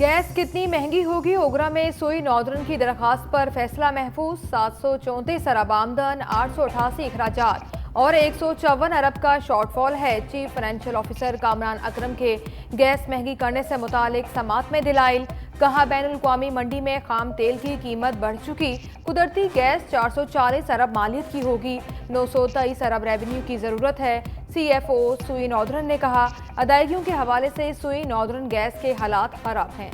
Gas कितनी महंगी होगी? ओगरा में सुई नॉर्दर्न की दरखास्त पर फैसला महफूज। 734 अरब आमदन, 888 अखराजात और 154 अरब का शॉर्टफॉल है। चीफ फाइनेंशियल ऑफिसर कामरान अकरम के गैस महंगी करने से मुतालिक समात में दिलाइल। कहा, बैनुल अक़वामी मंडी में खाम तेल की कीमत बढ़ चुकी। कुदरती गैस 440 अरब मालियत की होगी। 923 अरब रेवेन्यू की ज़रूरत है। CFO सुई नॉर्दर्न ने कहा, अदायगियों के हवाले से सुई नॉर्दर्न गैस के हालात खराब हैं।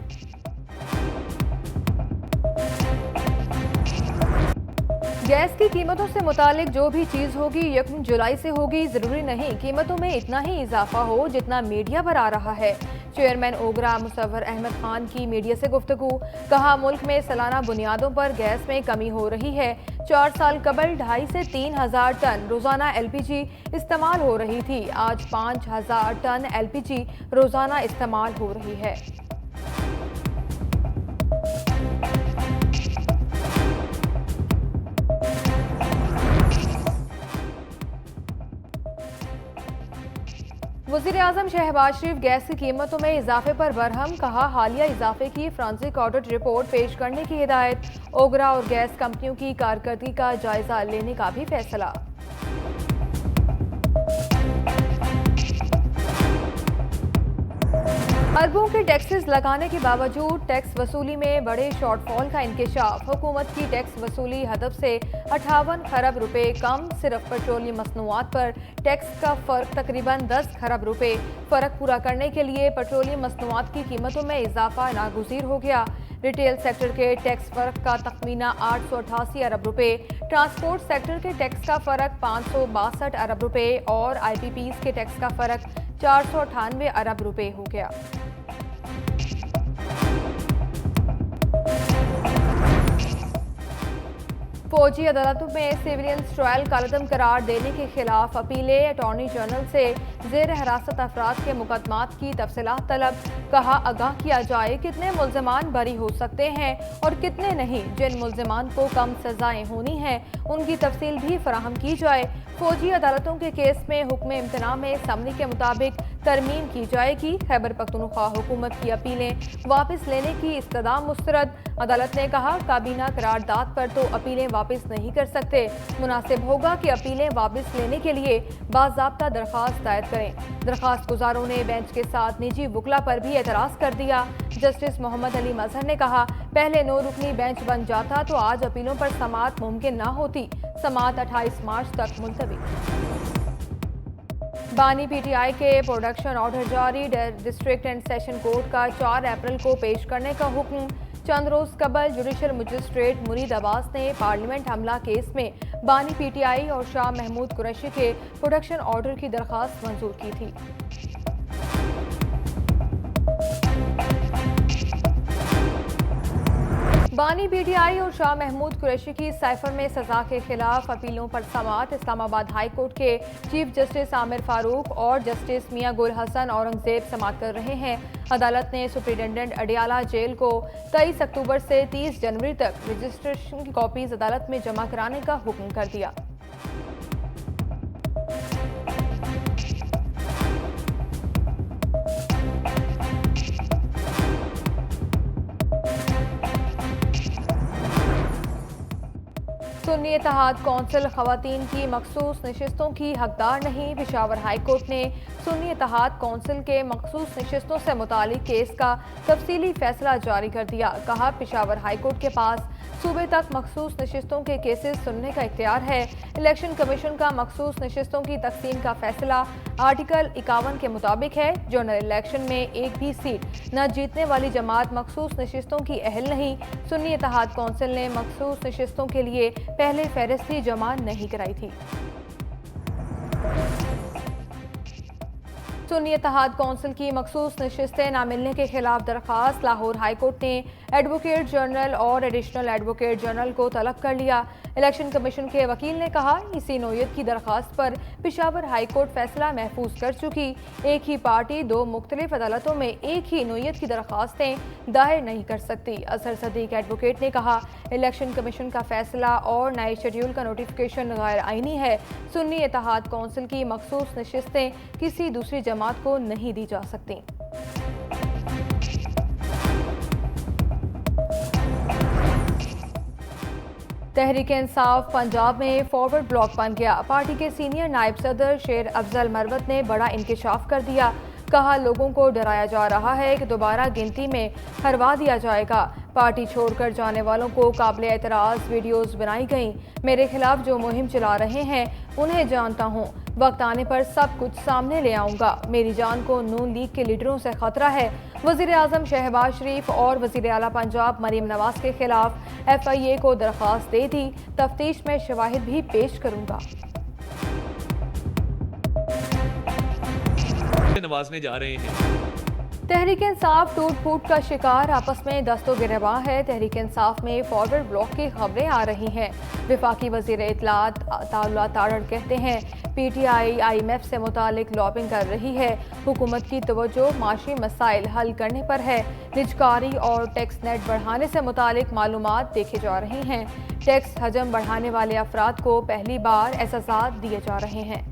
गैस की कीमतों से मुतालिक जो भी चीज़ होगी 1 जुलाई से होगी। ज़रूरी नहीं कीमतों में इतना ही इजाफा हो जितना मीडिया पर आ रहा है। चेयरमैन ओगरा मुसव्वर अहमद खान की मीडिया से गुफ्तगू। कहा, मुल्क में सालाना बुनियादों पर गैस में कमी हो रही है। 4 साल कबल 2,500 से 3,000 टन रोज़ाना LPG इस्तेमाल हो रही थी। आज 5,000 टन LPG रोज़ाना इस्तेमाल हो रही है। वज़ीर-ए-आज़म शहबाज शरीफ गैस की कीमतों में इजाफे पर बरहम। कहा, हालिया इजाफे की फ्रांसिक ऑडिट रिपोर्ट पेश करने की हिदायत। ओगरा और गैस कंपनियों की कारकर्दगी का जायजा लेने का भी फैसला। अरबों के टैक्सेस लगाने के बावजूद टैक्स वसूली में बड़े शॉर्टफॉल का इंकशाफ। हुकूमत की टैक्स वसूली हदफ से 58 खरब रुपए कम। सिर्फ पेट्रोलियम मसनूआत पर टैक्स का फ़र्क तकरीबन 10 खरब रुपए। फ़र्क पूरा करने के लिए पेट्रोलियम मसनूआत की कीमतों में इजाफा नागुज़ीर हो गया। रिटेल सेक्टर के टैक्स फ़र्क का तखमीना 888 अरब रुपए। ट्रांसपोर्ट सेक्टर के टैक्स का फ़र्क 562 अरब रुपए और IPPs के टैक्स का फ़र्क 498 अरब रुपए हो गया। फौजी अदालतों में सिविलियंस ट्रायल कालदम करार देने के खिलाफ अपीलें। अटॉर्नी जनरल से ज़ेर हिरासत अफराद के मुकदमात की तफसीलात तलब। कहा, आगाह किया जाए कितने मुल्ज़िमान बरी हो सकते हैं और कितने नहीं। जिन मुल्ज़िमान को कम सजाएं होनी हैं उनकी तफसील भी फराहम की जाए। फौजी अदालतों के केस में हुक्म इम्तना में समरी के मुताबिक तरमीम की जाएगी। खैबर पख्तूनख्वा हुकूमत की अपीलें वापस लेने की इस्तदा मुस्तरद। अदालत ने कहा, काबीना करारदाद पर तो अपीलें वापस नहीं कर सकते। मुनासिब होगा कि अपीलें वापस लेने के लिए बाज़ाब्ता दरख्वास्त दायर करें। दरख्वास्त गुजारों ने बेंच के साथ निजी वकला पर भी एतराज़ कर दिया। जस्टिस मोहम्मद अली मजहर ने कहा, पहले 9 रुकनी बेंच बन जाता तो आज अपीलों पर समाअत मुमकिन न होती। समाअत 28 मार्च तक मुलतवी। बानी PTI के प्रोडक्शन ऑर्डर जारी। डिस्ट्रिक्ट एंड सेशन कोर्ट का 4 अप्रैल को पेश करने का हुक्म। चंद रोज कबल जुडिशल मजिस्ट्रेट मुरीद अब्बास ने पार्लियामेंट हमला केस में बानी PTI और शाह महमूद कुरैशी के प्रोडक्शन ऑर्डर की दरख्वास्त मंजूर की थी। बानी PTI और शाह महमूद कुरैशी की साइफर में सजा के खिलाफ अपीलों पर समाअत। इस्लामाबाद हाई कोर्ट के चीफ जस्टिस आमिर फारूक और जस्टिस मियां गुल हसन औरंगजेब समाअत कर रहे हैं। अदालत ने सुप्रिटेंडेंट अडियाला जेल को 23 अक्टूबर से 30 जनवरी तक रजिस्ट्रेशन की कॉपीज अदालत में जमा कराने का हुक्म कर दिया। सुन्नी इत्तेहाद कौंसिल खवातीन की मखसूस नशिस्तों की हकदार नहीं। पेशावर हाई कोर्ट ने सुन्नी इत्तेहाद कौंसिल के मखसूस नशिस्तों से मुतालिक केस का तफसीली फैसला जारी कर दिया। कहा, पेशावर हाई कोर्ट के पास सूबे तक मखसूस नशिस्तों के केसेस सुनने का इख्तियार है। इलेक्शन कमीशन का मखसूस नशिस्तों की तकसीम का फैसला आर्टिकल 51 के मुताबिक है। जनरल इलेक्शन में एक भी सीट न जीतने वाली जमात मखसूस नशिस्तों की अहल नहीं। सुन्नी इत्तेहाद कौंसिल ने मखसूस नशिस्तों के लिए पहले फहरिस्त ही जमा नहीं कराई थी। सुन्नी इत्तेहाद कौंसिल की मखसूस नशिस्तें न मिलने के खिलाफ दरख्वास्त। लाहौर हाई कोर्ट ने एडवोकेट जनरल और एडिशनल एडवोकेट जनरल को तलब कर लिया। इलेक्शन कमीशन के वकील ने कहा, इसी नौयत की दरख्वास्त पर पेशावर हाई कोर्ट फैसला महफूज कर चुकी। एक ही पार्टी 2 मुख्तलिफ अदालतों में एक ही नौयत की दरख्वास्तें दायर नहीं कर सकती। असर सदीक एडवोकेट ने कहा, इलेक्शन कमीशन का फैसला और नए शेड्यूल का नोटिफिकेशन गैर आईनी है। सुन्नी इत्तेहाद कौंसिल की मखसूस नशिस्तें किसी दूसरी जमात को नहीं दी जा सकती। तहरीक इंसाफ पंजाब में फॉरवर्ड ब्लॉक बन गया। पार्टी के सीनियर नायब सदर शेर अफजल मरवत ने बड़ा इंकशाफ कर दिया। कहा, लोगों को डराया जा रहा है कि दोबारा गिनती में हरवा दिया जाएगा। पार्टी छोड़कर जाने वालों को काबिल एतराज़ वीडियोस बनाई गई। मेरे खिलाफ जो मुहिम चला रहे हैं उन्हें जानता हूँ, वक्त आने पर सब कुछ सामने ले आऊँगा। मेरी जान को नून लीग के लीडरों से खतरा है। वज़ीर आज़म शहबाज शरीफ और वज़ीर आला पंजाब मरीम नवाज के खिलाफ FIA को दरख्वास्त दे दी। तफ्तीश में शवाहिद भी पेश करूँगा। नवाजने जा रहे हैं। तहरीक इंसाफ टूट फूट का शिकार, आपस में दस्तो गिरबां है। तहरीक इंसाफ में फॉरवर्ड ब्लॉक की खबरें आ रही हैं। वफाकी वज़ीर इत्तलात ताउला तारड़ कहते हैं, PTI IMF से मुतालिक लॉबिंग कर रही है। हुकूमत की तवज्जो माशी मसाइल हल करने पर है। निजकारी और टैक्स नेट बढ़ाने से मुतालिक मालूमात देखे जा रही हैं। टैक्स हजम बढ़ाने वाले अफराद को पहली बार एहसासात दिए जा रहे हैं।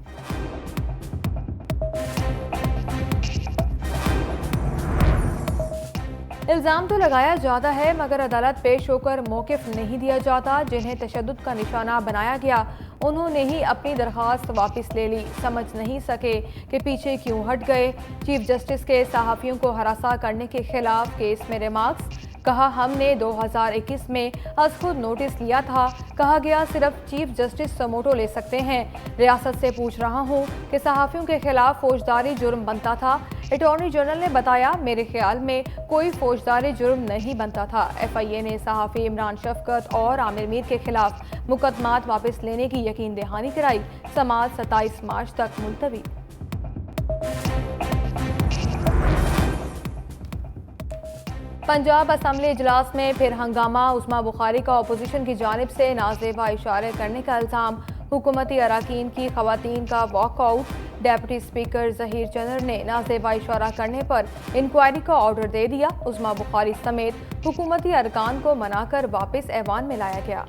इल्ज़ाम तो लगाया जाता है मगर अदालत पेश होकर मौक़िफ़ नहीं दिया जाता। जिन्हें तशद्दुद का निशाना बनाया गया उन्होंने ही अपनी दरख्वास्त वापस ले ली। समझ नहीं सके कि पीछे क्यों हट गए। चीफ जस्टिस के सहाफ़ियों को हरासा करने के खिलाफ केस में रिमार्क्स। कहा, हमने 2021 में अज खुद नोटिस लिया था। कहा गया सिर्फ चीफ जस्टिस समोटो ले सकते हैं। रियासत से पूछ रहा हूँ कि सहाफ़ियों के खिलाफ फौजदारी जुर्म बनता था। अटॉर्नी जनरल ने बताया, मेरे ख्याल में कोई फौजदारी जुर्म नहीं बनता था। FIA ने सहाफ़ी इमरान शफकत और आमिर मीर के खिलाफ मुकदमात वापस लेने की यकीन दहानी कराई। समाअत 27 मार्च तक मुलतवी। पंजाब असम्बली इजलास में फिर हंगामा। उस्मा बुखारी का अपोजिशन की जानिब से नाजेबा इशारे करने का इल्ज़ाम। हुकूमती अराकीन की खवातीन का वॉकआउट। डेप्यूटी स्पीकर ज़हीर चंद्र ने नाजेबा इशारा करने पर इंक्वायरी का ऑर्डर दे दिया। उस्मा बुखारी समेत हुकूमती अरकान को मनाकर वापस ऐवान में लाया गया।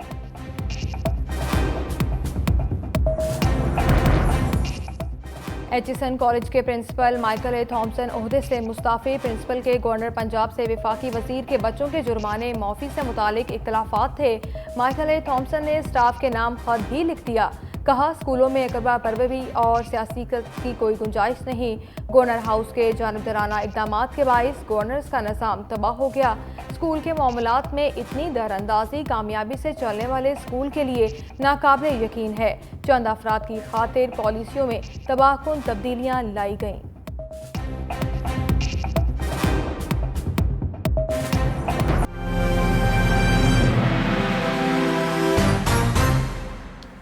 एचिसन कॉलेज के प्रिंसिपल माइकल ए थॉम्सन ओहदे से मुस्ताफ़ी। प्रिंसिपल के गवर्नर पंजाब से वफाकी वज़ीर के बच्चों के जुर्माने मौफ़ी से मुतालिक इख्तलाफात थे। माइकल ए थॉम्सन ने स्टाफ के नाम खत भी लिख दिया। कहा, स्कूलों में अकबा परवरी और सियासी की कोई गुंजाइश नहीं। गवर्नर हाउस के जानिबदाराना इक़दामात के बाइस गवर्नर्स का निज़ाम तबाह हो गया। स्कूल के मामलात में इतनी दरअंदाजी कामयाबी से चलने वाले स्कूल के लिए नाकाबिल यकीन है। चंद अफराद की खातिर पॉलिसियों में तबाहकुन तब्दीलियाँ लाई गईं।